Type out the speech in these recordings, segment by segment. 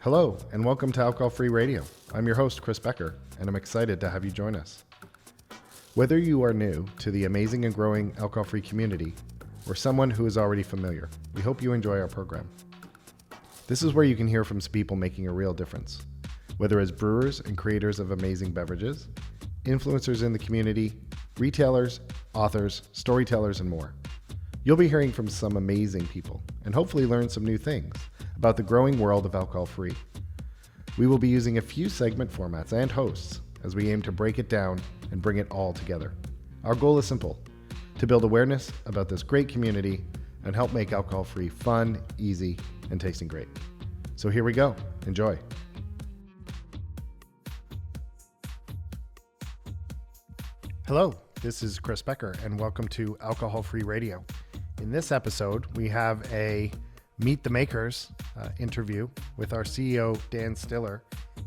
Hello, and welcome to Alcohol Free Radio. I'm your host, Chris Becker, and I'm excited to have you join us. Whether you are new to the amazing and growing alcohol-free community, or someone who is already familiar, we hope you enjoy our program. This is where you can hear from some people making a real difference, whether as brewers and creators of amazing beverages, influencers in the community, retailers, authors, storytellers, and more. You'll be hearing from some amazing people, and hopefully learn some new things about the growing world of alcohol-free. We will be using a few segment formats and hosts as we aim to break it down and bring it all together. Our goal is simple: to build awareness about this great community and help make alcohol-free fun, easy, and tasting great. So here we go. Enjoy. Hello, this is Chris Becker, and welcome to Alcohol Free Radio. In this episode, we have a Meet the Makers interview with our CEO, Dan Stiller,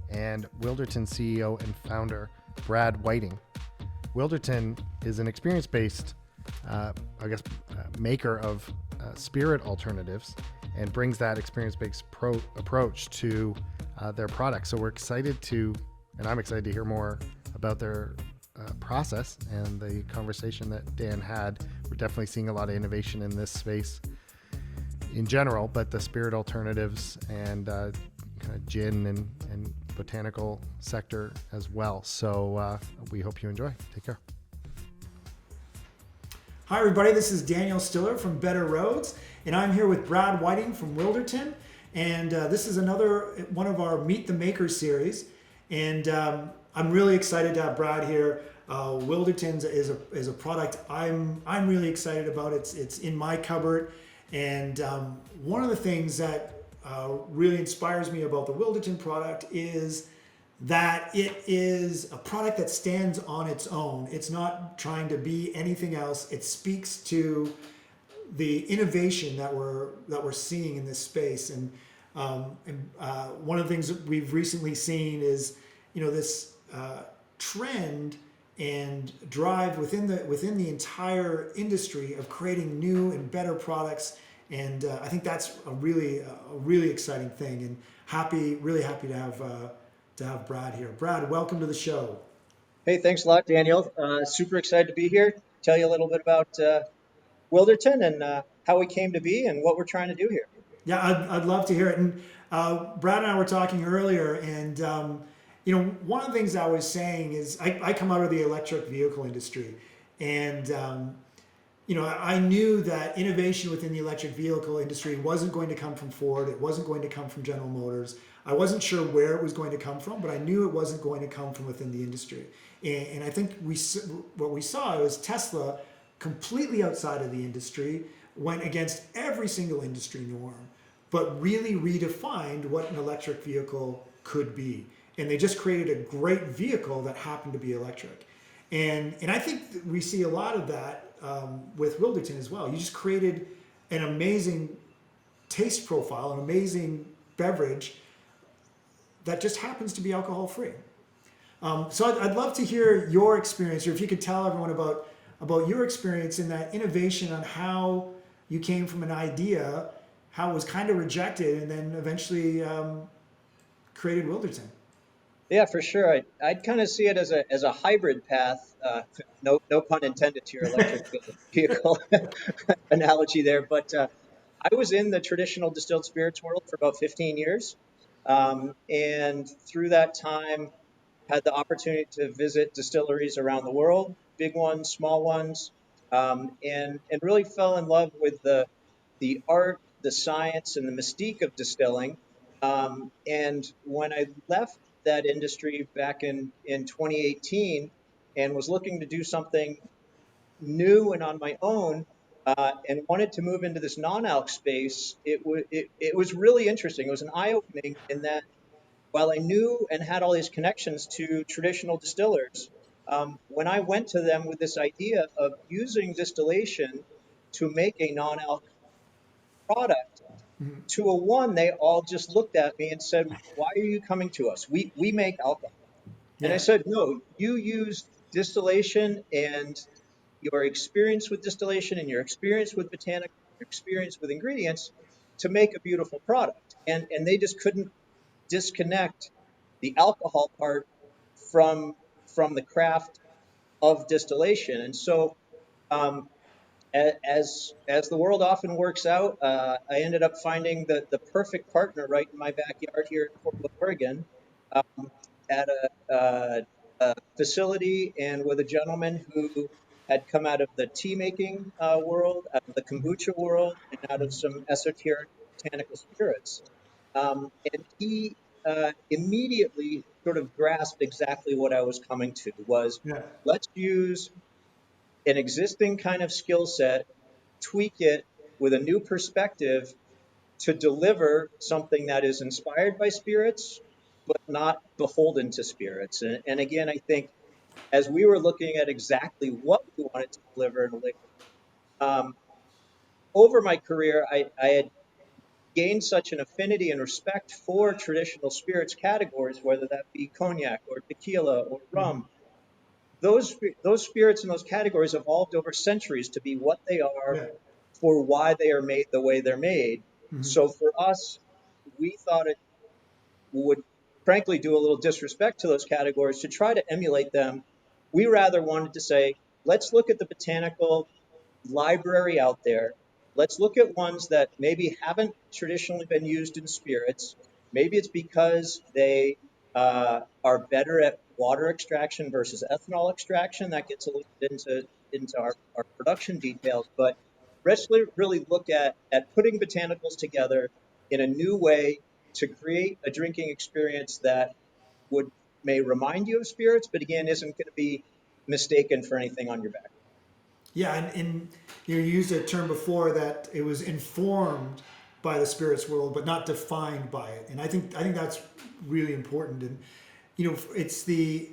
and Wilderton CEO and founder, Brad Whiting. Wilderton is an experience-based, maker of spirit alternatives and brings that experience-based approach to their products. So we're excited and I'm excited to hear more about their process and the conversation that Dan had. We're definitely seeing a lot of innovation in this space in general, but the spirit alternatives and kind of gin and botanical sector as well. So we hope you enjoy. Take care. Hi everybody, this is Daniel Stiller from Better Rhodes, and I'm here with Brad Whiting from Wilderton, and this is another one of our Meet the Makers series, and I'm really excited to have Brad here. Wilderton is a product I'm really excited about. It's in my cupboard. And one of the things that really inspires me about the Wilderton product is that it is a product that stands on its own. It's not trying to be anything else. It speaks to the innovation that we're seeing in this space. And one of the things that we've recently seen is, this trend and drive within the entire industry of creating new and better products, and I think that's a really exciting thing. And really happy to have Brad here. Brad, welcome to the show. Hey, thanks a lot, Daniel. Super excited to be here. Tell you a little bit about Wilderton and how we came to be and what we're trying to do here. Yeah, I'd love to hear it. And Brad and I were talking earlier, and one of the things I was saying is I come out of the electric vehicle industry, and I knew that innovation within the electric vehicle industry wasn't going to come from Ford. It wasn't going to come from General Motors. I wasn't sure where it was going to come from, but I knew it wasn't going to come from within the industry. And I think what we saw was Tesla, completely outside of the industry, went against every single industry norm, but really redefined what an electric vehicle could be. And they just created a great vehicle that happened to be electric. And I think we see a lot of that with Wilderton as well. You just created an amazing taste profile, an amazing beverage that just happens to be alcohol free. So I'd love to hear your experience, or if you could tell everyone about your experience in that innovation, on how you came from an idea, how it was kind of rejected, and then eventually created Wilderton. Yeah, for sure. I'd kind of see it as a hybrid path. No pun intended to your electric vehicle analogy there. But I was in the traditional distilled spirits world for about 15 years. And through that time, had the opportunity to visit distilleries around the world, big ones, small ones, and really fell in love with the art, the science, and the mystique of distilling. And when I left that industry back in 2018 and was looking to do something new and on my own, and wanted to move into this non-alc space, it was really interesting. It was an eye-opening in that while I knew and had all these connections to traditional distillers, when I went to them with this idea of using distillation to make a non-alc product, 201, they all just looked at me and said, "Why are you coming to us? We make alcohol." Yeah. And I said, "No, you use distillation and your experience with distillation and your experience with botanical, your experience with ingredients to make a beautiful product." And they just couldn't disconnect the alcohol part from the craft of distillation. And so, um, as the world often works out, I ended up finding the perfect partner right in my backyard here in Portland, Oregon, um, at a facility and with a gentleman who had come out of the tea making world, out of the kombucha world, and out of some esoteric botanical spirits. And he immediately sort of grasped exactly what I was coming to was, Yeah. let's use an existing kind of skill set, tweak it with a new perspective to deliver something that is inspired by spirits, but not beholden to spirits. And again, I think as we were looking at exactly what we wanted to deliver in a liquid, um, over my career, I had gained such an affinity and respect for traditional spirits categories, whether that be cognac or tequila or Mm-hmm. rum. Those spirits and those categories evolved over centuries to be what they are Yeah. for why they are made the way they're made. Mm-hmm. So for us, we thought it would frankly do a little disrespect to those categories to try to emulate them. We rather wanted to say, let's look at the botanical library out there. Let's look at ones that maybe haven't traditionally been used in spirits. Maybe it's because they are better at water extraction versus ethanol extraction. That gets a little bit into our production details. But let's really look at putting botanicals together in a new way to create a drinking experience that would may remind you of spirits, but again, isn't going to be mistaken for anything on your back. Yeah, and you used a term before that it was informed by the spirits world, but not defined by it. And I think that's really important. And it's the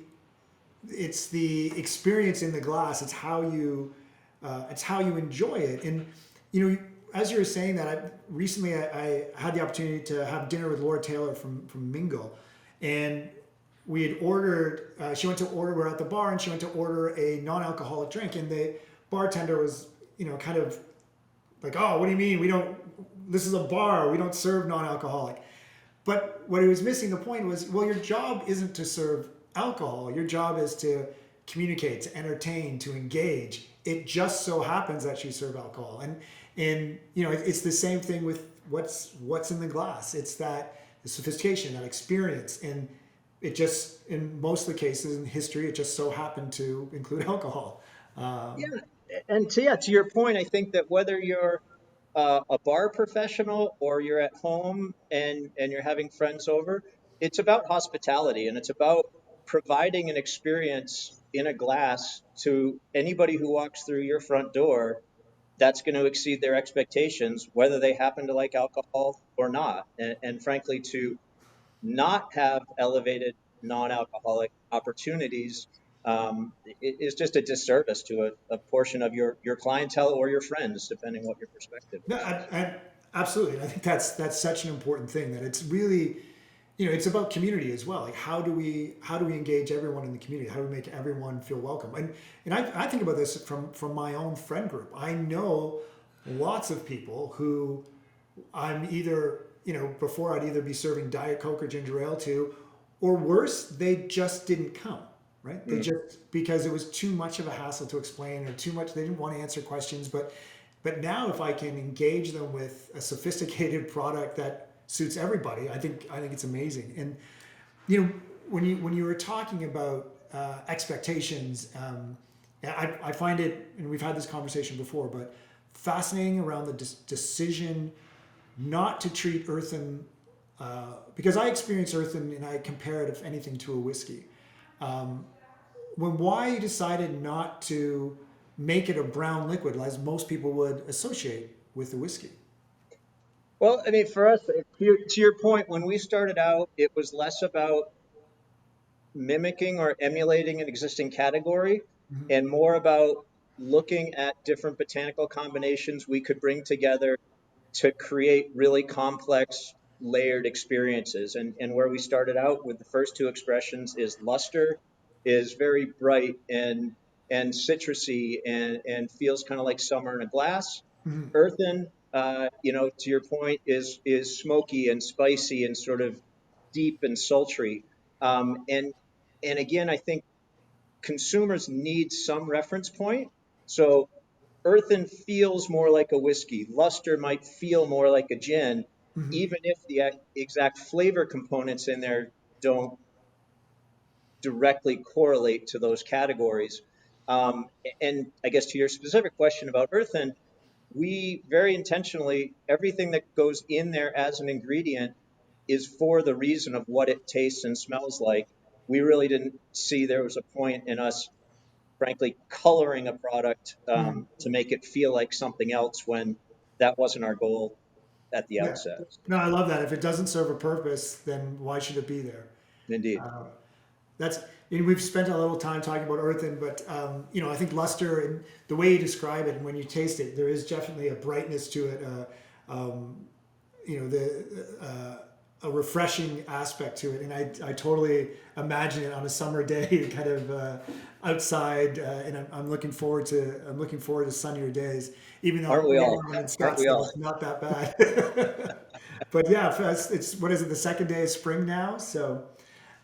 experience in the glass. It's how you enjoy it. And as you were saying that, I had the opportunity to have dinner with Laura Taylor from Mingle, and we had ordered. She went to order. We're at the bar, and she went to order a non-alcoholic drink, and the bartender was kind of like, "Oh, what do you mean we don't? This is a bar. We don't serve non-alcoholic." But what he was missing the point was, well, your job isn't to serve alcohol. Your job is to communicate, to entertain, to engage. It just so happens that you serve alcohol, and it's the same thing with what's in the glass. It's that the sophistication, that experience, and it just in most of the cases in history, it just so happened to include alcohol. Yeah, and to your point, I think that whether you're a bar professional or you're at home and you're having friends over, it's about hospitality and it's about providing an experience in a glass to anybody who walks through your front door that's going to exceed their expectations, whether they happen to like alcohol or not. And frankly, to not have elevated non-alcoholic opportunities is just a disservice to a portion of your clientele or your friends, depending what your perspective No, is. absolutely. I think that's such an important thing that it's really, it's about community as well. Like how do we engage everyone in the community? How do we make everyone feel welcome? And I think about this from my own friend group. I know lots of people who I'm either before I'd either be serving Diet Coke or ginger ale to, or worse, they just didn't come. Right? They Mm. just because it was too much of a hassle to explain or too much. They didn't want to answer questions, but now, if I can engage them with a sophisticated product that suits everybody, I think it's amazing. And when you were talking about expectations, I find it, and we've had this conversation before, but fascinating around the decision not to treat earthen, because I experience earthen and I compare it, if anything, to a whiskey. Why you decided not to make it a brown liquid as most people would associate with the whiskey. Well, I mean, for us, to your point, when we started out, it was less about mimicking or emulating an existing category Mm-hmm. and more about looking at different botanical combinations we could bring together to create really complex layered experiences. And where we started out with the first two expressions is luster is very bright and citrusy and feels kind of like summer in a glass. Mm-hmm. Earthen, to your point, is smoky and spicy and sort of deep and sultry. And again, I think consumers need some reference point. So Earthen feels more like a whiskey. Luster might feel more like a gin, even if the exact flavor components in there don't directly correlate to those categories. Um, and I guess to your specific question about Earthen, we very intentionally, everything that goes in there as an ingredient is for the reason of what it tastes and smells like. We really didn't see there was a point in us, frankly, coloring a product to make it feel like something else when that wasn't our goal at the Yeah. outset. No, I love that. If it doesn't serve a purpose, then why should it be there? Indeed. That's, and we've spent a little time talking about earthen, but I think luster and the way you describe it and when you taste it, there is definitely a brightness to it. A refreshing aspect to it, and I totally imagine it on a summer day, kind of outside, and I'm looking forward to sunnier days, even though Aren't we all? I'm in Aren't we Scottsdale, all? it's not that bad. But yeah, it's what is it, the second day of spring now? So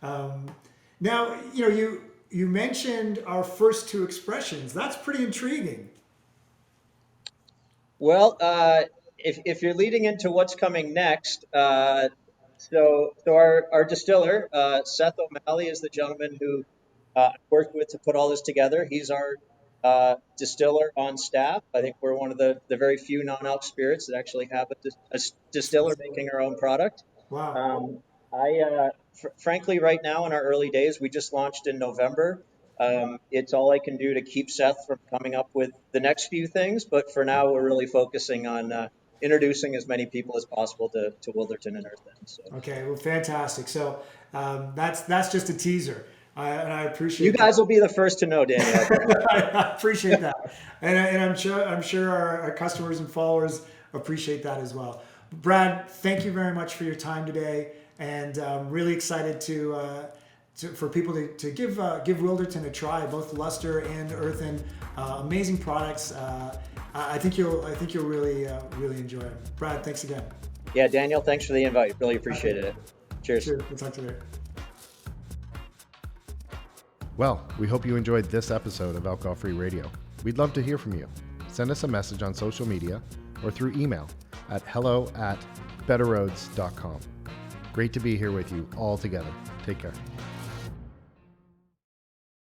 now you mentioned our first two expressions. That's pretty intriguing. Well, if you're leading into what's coming next, so our distiller, Seth O'Malley, is the gentleman who I worked with to put all this together. He's our distiller on staff. I think we're one of the very few non-alc spirits that actually have a distiller making our own product. Wow. Um, frankly, right now in our early days, we just launched in November. It's all I can do to keep Seth from coming up with the next few things, but for now, we're really focusing on introducing as many people as possible to Wilderton and Earthen. So Okay, well, fantastic. So that's just a teaser, and I you appreciate that. guys will be the first to know, Daniel. I appreciate that, and I'm sure our customers and followers appreciate that as well. Brad, thank you very much for your time today, and I'm really excited for people to give Wilderton a try, both Luster and Earthen. Amazing products. I think you'll really enjoy them. Brad, thanks again. Yeah, Daniel, thanks for the invite. Really appreciated it. Cheers. Sure, we'll talk to you later. Well, we hope you enjoyed this episode of Alcohol Free Radio. We'd love to hear from you. Send us a message on social media or through email at hello@betterroads.com. Great to be here with you all together. Take care.